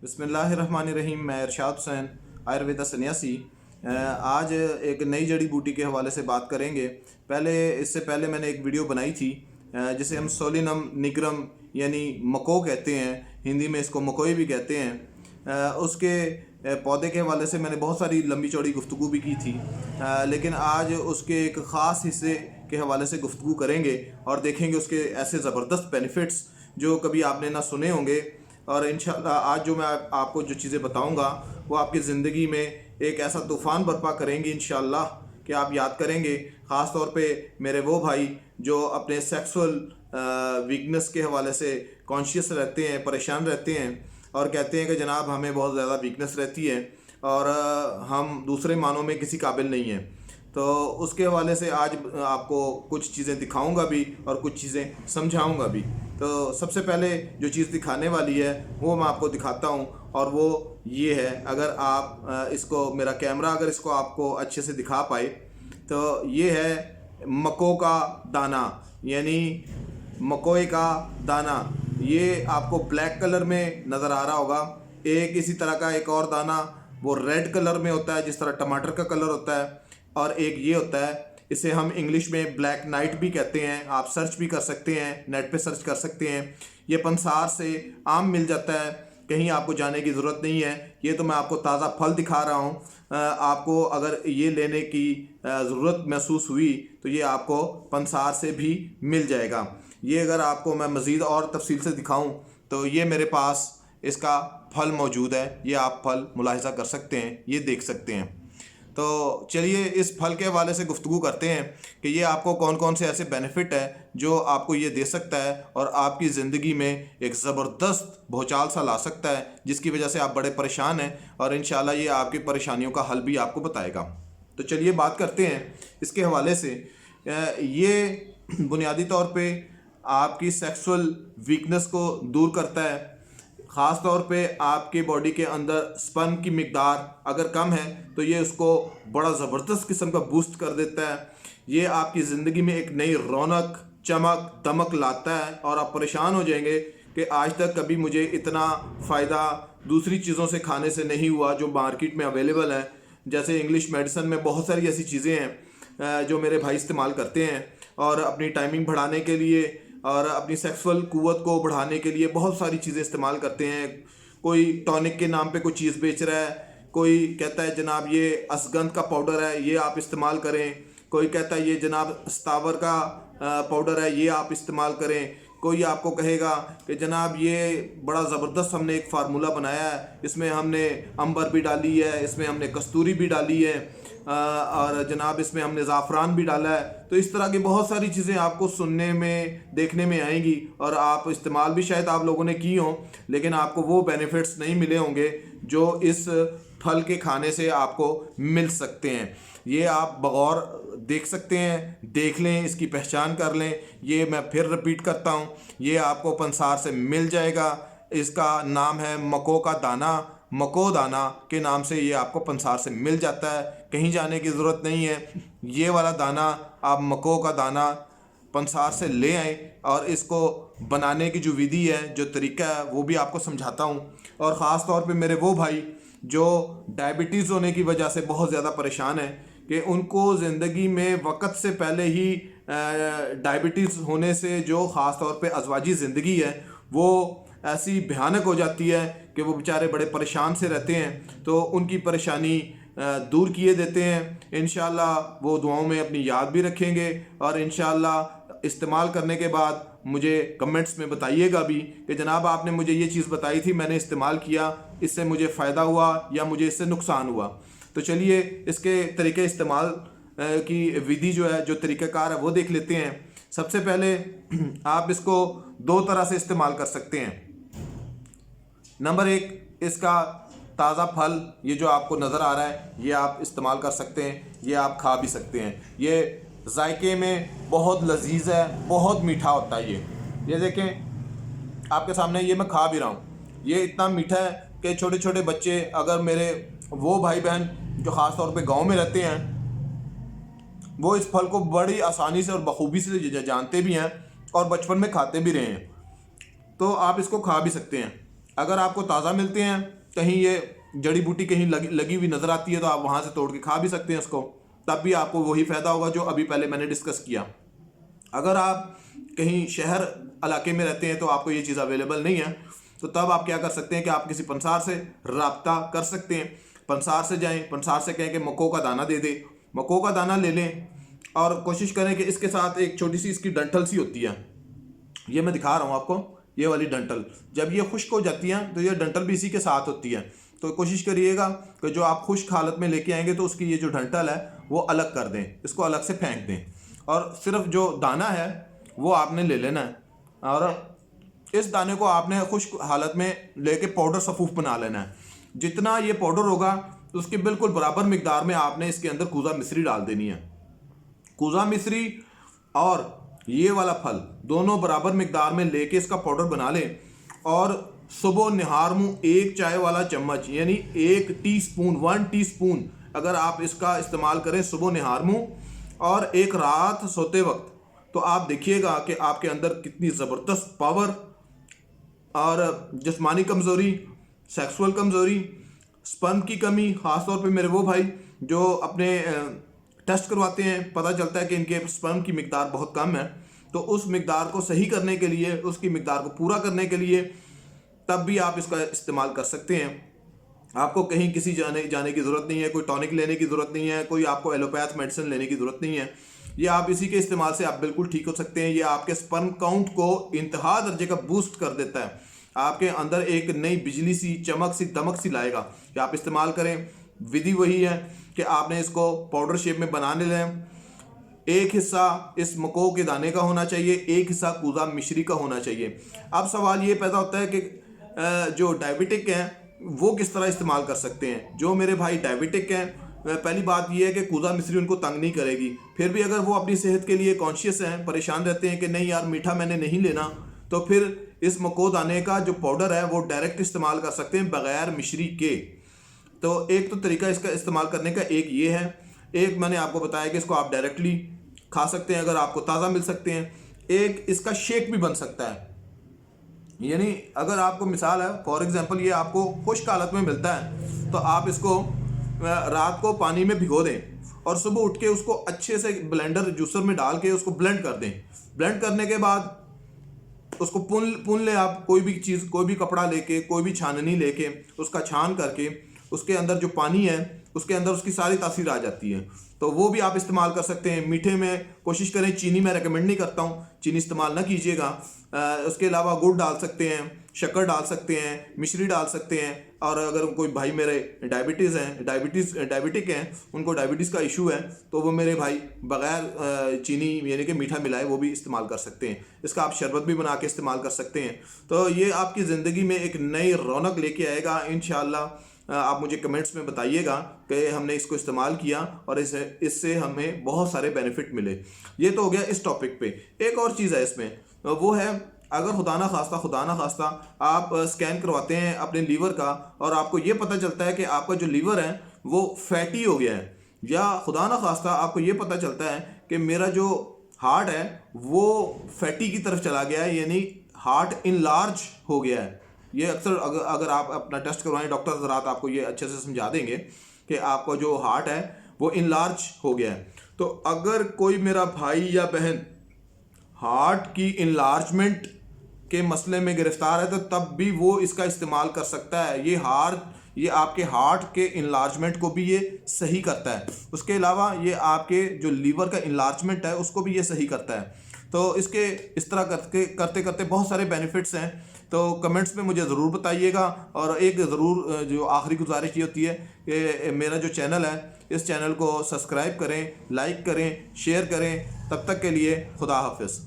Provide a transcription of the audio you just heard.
बिस्मिल्लाहिर्रहमानिर्रहीम। मैं इरशाद हुसैन, आयुर्वेदा सन्यासी। आज एक नई जड़ी बूटी के हवाले से बात करेंगे। इससे पहले मैंने एक वीडियो बनाई थी जिसे हम सोलिनम निग्रम यानी मको कहते हैं, हिंदी में इसको मकोई भी कहते हैं। उसके पौधे के हवाले से मैंने बहुत सारी लंबी चौड़ी गुफ्तगू भी की थी, लेकिन आज उसके एक ख़ास हिस्से के हवाले से गुफ्तगू करेंगे और देखेंगे उसके ऐसे ज़बरदस्त बेनिफिट्स जो कभी आपने ना सुने होंगे। और इंशाल्लाह आज जो मैं आपको जो चीज़ें बताऊंगा वो आपकी ज़िंदगी में एक ऐसा तूफ़ान बर्पा करेंगी इंशाल्लाह कि आप याद करेंगे। ख़ास तौर पे मेरे वो भाई जो अपने सेक्सुअल वीकनेस के हवाले से कॉन्शियस रहते हैं, परेशान रहते हैं और कहते हैं कि जनाब हमें बहुत ज़्यादा वीकनेस रहती है और हम दूसरे मानों में किसी काबिल नहीं हैं। तो उसके हवाले से आज आपको कुछ चीज़ें दिखाऊंगा भी और कुछ चीज़ें समझाऊंगा भी। तो सबसे पहले जो चीज़ दिखाने वाली है वो मैं आपको दिखाता हूँ और वो ये है। अगर आप इसको मेरा कैमरा अगर इसको आपको अच्छे से दिखा पाए तो ये है मको का दाना यानी मकोई का दाना। ये आपको ब्लैक कलर में नज़र आ रहा होगा। एक इसी तरह का एक और दाना वो रेड कलर में होता है, जिस तरह टमाटर का कलर होता है। और एक ये होता है, इसे हम इंग्लिश में ब्लैक नाइट भी कहते हैं। आप सर्च भी कर सकते हैं, नेट पे सर्च कर सकते हैं। ये पंसार से आम मिल जाता है, कहीं आपको जाने की ज़रूरत नहीं है। ये तो मैं आपको ताज़ा फल दिखा रहा हूँ। आपको अगर ये लेने की ज़रूरत महसूस हुई तो ये आपको पंसार से भी मिल जाएगा। ये अगर आपको मैं मज़ीद और तफसील से दिखाऊँ तो ये मेरे पास इसका फल मौजूद है। ये आप फल मुलाहिज़ा कर सकते हैं, ये देख सकते हैं। तो चलिए इस फल के हवाले से गुफ्तगू करते हैं कि ये आपको कौन कौन से ऐसे बेनिफिट है जो आपको ये दे सकता है और आपकी ज़िंदगी में एक ज़बरदस्त भौचाल सा ला सकता है, जिसकी वजह से आप बड़े परेशान हैं और इंशाल्लाह ये आपकी परेशानियों का हल भी आपको बताएगा। तो चलिए बात करते हैं इसके हवाले से। ये बुनियादी तौर पे आपकी सेक्सुअल वीकनेस को दूर करता है। ख़ास तौर पे आपके बॉडी के अंदर स्पर्म की मिकदार अगर कम है तो ये उसको बड़ा ज़बरदस्त किस्म का बूस्ट कर देता है। ये आपकी ज़िंदगी में एक नई रौनक, चमक, दमक लाता है और आप परेशान हो जाएंगे कि आज तक कभी मुझे इतना फ़ायदा दूसरी चीज़ों से खाने से नहीं हुआ जो मार्केट में अवेलेबल है। जैसे इंग्लिश मेडिसिन में बहुत सारी ऐसी चीज़ें हैं जो मेरे भाई इस्तेमाल करते हैं और अपनी टाइमिंग बढ़ाने के लिए और अपनी सेक्सुअल कुव्वत को बढ़ाने के लिए बहुत सारी चीज़ें इस्तेमाल करते हैं। कोई टॉनिक के नाम पे कोई चीज़ बेच रहा है, कोई कहता है जनाब ये असगंध का पाउडर है, ये आप इस्तेमाल करें। कोई कहता है ये जनाब स्तावर का पाउडर है, ये आप इस्तेमाल करें। कोई आपको कहेगा कि जनाब ये बड़ा ज़बरदस्त हमने एक फार्मूला बनाया है, इसमें हमने अंबर भी डाली है, इसमें हमने कस्तूरी भी डाली है और जनाब इसमें हमने ज़ाफ़रान भी डाला है। तो इस तरह की बहुत सारी चीज़ें आपको सुनने में, देखने में आएंगी और आप इस्तेमाल भी शायद आप लोगों ने की हों, लेकिन आपको वो बेनिफिट्स नहीं मिले होंगे जो इस फल के खाने से आपको मिल सकते हैं। ये आप बगौर देख सकते हैं, देख लें, इसकी पहचान कर लें। ये मैं फिर रिपीट करता हूँ, ये आपको पंसार से मिल जाएगा। इसका नाम है मको का दाना। मको दाना के नाम से ये आपको पंसार से मिल जाता है, कहीं जाने की ज़रूरत नहीं है। ये वाला दाना आप मको का दाना पंसार से ले आएँ और इसको बनाने की जो विधि है, जो तरीका है, वो भी आपको समझाता हूँ। और ख़ास तौर पे मेरे वो भाई जो डायबिटीज़ होने की वजह से बहुत ज़्यादा परेशान है कि उनको ज़िंदगी में वक़्त से पहले ही डायबिटीज़ होने से जो ख़ास तौर पे अज़वाजी ज़िंदगी है वो ऐसी भयानक हो जाती है कि वो बेचारे बड़े परेशान से रहते हैं। तो उनकी परेशानी दूर किए देते हैं। इंशाल्लाह वो दुआओं में अपनी याद भी रखेंगे और इंशाल्लाह इस्तेमाल करने के बाद मुझे कमेंट्स में बताइएगा भी कि जनाब आपने मुझे ये चीज़ बताई थी, मैंने इस्तेमाल किया, इससे मुझे फ़ायदा हुआ या मुझे इससे नुकसान हुआ। तो चलिए इसके तरीके इस्तेमाल की विधि जो है, जो तरीक़ाकार है, वो देख लेते हैं। सबसे पहले आप इसको दो तरह से इस्तेमाल कर सकते हैं। नंबर एक, इसका ताज़ा फल ये जो आपको नज़र आ रहा है ये आप इस्तेमाल कर सकते हैं, ये आप खा भी सकते हैं। ये जायके में बहुत लजीज है, बहुत मीठा होता है। ये देखें आपके सामने, ये मैं खा भी रहा हूँ। ये इतना मीठा है कि छोटे छोटे बच्चे, अगर मेरे वो भाई बहन जो ख़ास तौर पे गांव में रहते हैं, वो इस फल को बड़ी आसानी से और बखूबी से जानते भी हैं और बचपन में खाते भी रहे हैं। तो आप इसको खा भी सकते हैं। अगर आपको ताज़ा मिलते हैं, कहीं ये जड़ी बूटी कहीं लगी हुई नज़र आती है तो आप वहाँ से तोड़ के खा भी सकते हैं उसको, तब भी आपको वही फ़ायदा होगा जो अभी पहले मैंने डिस्कस किया। अगर आप कहीं शहर इलाके में रहते हैं तो आपको ये चीज़ अवेलेबल नहीं है, तो तब आप क्या कर सकते हैं कि आप किसी पंसार से रब्ता कर सकते हैं। पंसार से जाएं, पंसार से कहें कि मक्कों का दाना दे दे, मक्कों का दाना ले लें और कोशिश करें कि इसके साथ एक छोटी सी इसकी डंठल सी होती है, ये मैं दिखा रहा हूँ आपको, ये वाली डंठल जब ये खुश्क हो जाती है तो ये डंठल भी इसी के साथ होती है। तो कोशिश करिएगा कि जो आप खुश्क हालत में लेके आएंगे तो उसकी ये जो डंठल है वो अलग कर दें, इसको अलग से फेंक दें और सिर्फ जो दाना है वो आपने ले लेना है और इस दाने को आपने खुश्क हालत में लेके पाउडर सफूफ बना लेना है। जितना ये पाउडर होगा तो उसके बिल्कुल बराबर मिकदार में आपने इसके अंदर कूजा मिश्री डाल देनी है। कूजा मिश्री और ये वाला फल दोनों बराबर मिकदार में लेके इसका पाउडर बना लें और सुबह निहार मुँह 1 चाय वाला चम्मच यानी 1 टीस्पून 1 टीस्पून अगर आप इसका इस्तेमाल करें सुबह निहार मुँह और एक रात सोते वक्त, तो आप देखिएगा कि आपके अंदर कितनी ज़बरदस्त पावर और जिस्मानी कमज़ोरी, सेक्सुअल कमज़ोरी, स्पर्म की कमी, ख़ास तौर पे मेरे वो भाई जो अपने टेस्ट करवाते हैं, पता चलता है कि इनके स्पर्म की मिकदार बहुत कम है, तो उस मिकदार को सही करने के लिए, उसकी मिकदार को पूरा करने के लिए तब भी आप इसका इस्तेमाल कर सकते हैं। आपको कहीं किसी जाने की ज़रूरत नहीं है, कोई टॉनिक लेने की ज़रूरत नहीं है, कोई आपको एलोपैथ मेडिसिन लेने की ज़रूरत नहीं है। ये आप इसी के इस्तेमाल से आप बिल्कुल ठीक हो सकते हैं। ये आपके स्पर्म काउंट को इंतहा दर्जे का बूस्ट कर देता है, आपके अंदर एक नई बिजली सी, चमक सी, दमक सी लाएगा। ये आप इस्तेमाल करें। विधि वही है कि आपने इसको पाउडर शेप में बनाने लें। एक हिस्सा इस मको के दाने का होना चाहिए, एक हिस्सा कूजा मिश्री का होना चाहिए। अब सवाल ये पैदा होता है कि जो डायबिटिक हैं वो किस तरह इस्तेमाल कर सकते हैं। जो मेरे भाई डायबिटिक हैं, पहली बात यह है कि कूजा मिश्री उनको तंग नहीं करेगी। फिर भी अगर वो अपनी सेहत के लिए कॉन्शियस हैं, परेशान रहते हैं कि नहीं यार मीठा मैंने नहीं लेना, तो फिर इस मको दाने का जो पाउडर है वो डायरेक्ट इस्तेमाल कर सकते हैं बगैर मिश्री के। तो एक तो तरीका इसका इस्तेमाल करने का एक ये है। एक मैंने आपको बताया कि इसको आप डायरेक्टली खा सकते हैं अगर आपको ताज़ा मिल सकते हैं। एक इसका शेक भी बन सकता है, यानी अगर आपको मिसाल है फॉर एग्जांपल ये आपको खुश्क हालत में मिलता है तो आप इसको रात को पानी में भिगो दें और सुबह उठ के उसको अच्छे से ब्लेंडर जूसर में डाल के उसको ब्लेंड कर दें। ब्लेंड करने के बाद उसको पुन ले, आप कोई भी चीज़, कोई भी कपड़ा लेके, कोई भी छाननी लेके उसका छान करके उसके अंदर जो पानी है उसके अंदर उसकी सारी तासीर आ जाती है, तो वो भी आप इस्तेमाल कर सकते हैं। मीठे में कोशिश करें, चीनी मैं रेकमेंड नहीं करता हूँ, चीनी इस्तेमाल ना कीजिएगा। उसके अलावा गुड़ डाल सकते हैं, शक्कर डाल सकते हैं, मिश्री डाल सकते हैं। और अगर कोई भाई मेरे डायबिटिक हैं, उनको डायबिटीज़ का इशू है, तो वो मेरे भाई बग़ैर चीनी यानी कि मीठा मिलाए वो भी इस्तेमाल कर सकते हैं। इसका आप शरबत भी बना के इस्तेमाल कर सकते हैं। तो ये आपकी ज़िंदगी में एक नई रौनक लेके आएगा इंशाअल्लाह। आप मुझे कमेंट्स में बताइएगा कि हमने इसको इस्तेमाल किया और इससे हमें बहुत सारे बेनिफिट मिले। ये तो हो गया इस टॉपिक पे। एक और चीज़ है इसमें, वो है अगर खुदा ना खास्ता आप स्कैन करवाते हैं अपने लीवर का और आपको ये पता चलता है कि आपका जो लीवर है वो फैटी हो गया है, या खुदा ना खास्ता आपको ये पता चलता है कि मेरा जो हार्ट है वो फैटी की तरफ चला गया है, यानी हार्ट इनलार्ज हो गया है। ये अक्सर अगर आप अपना टेस्ट करवाएं, डॉक्टर हज़रात आपको ये अच्छे से समझा देंगे कि आपका जो हार्ट है वो इनलार्ज हो गया है। तो अगर कोई मेरा भाई या बहन हार्ट की इनलार्जमेंट के मसले में गिरफ्तार है तो तब भी वो इसका इस्तेमाल कर सकता है। ये आपके हार्ट के इनलार्जमेंट को भी ये सही करता है। उसके अलावा ये आपके जो लीवर का इनलार्जमेंट है उसको भी ये सही करता है। तो इसके इस तरह करते करते बहुत सारे बेनिफिट्स हैं। तो कमेंट्स में मुझे ज़रूर बताइएगा। और एक ज़रूर जो आखिरी गुजारिश ये होती है कि मेरा जो चैनल है इस चैनल को सब्सक्राइब करें, लाइक करें, शेयर करें। तब तक के लिए खुदा हाफिज़।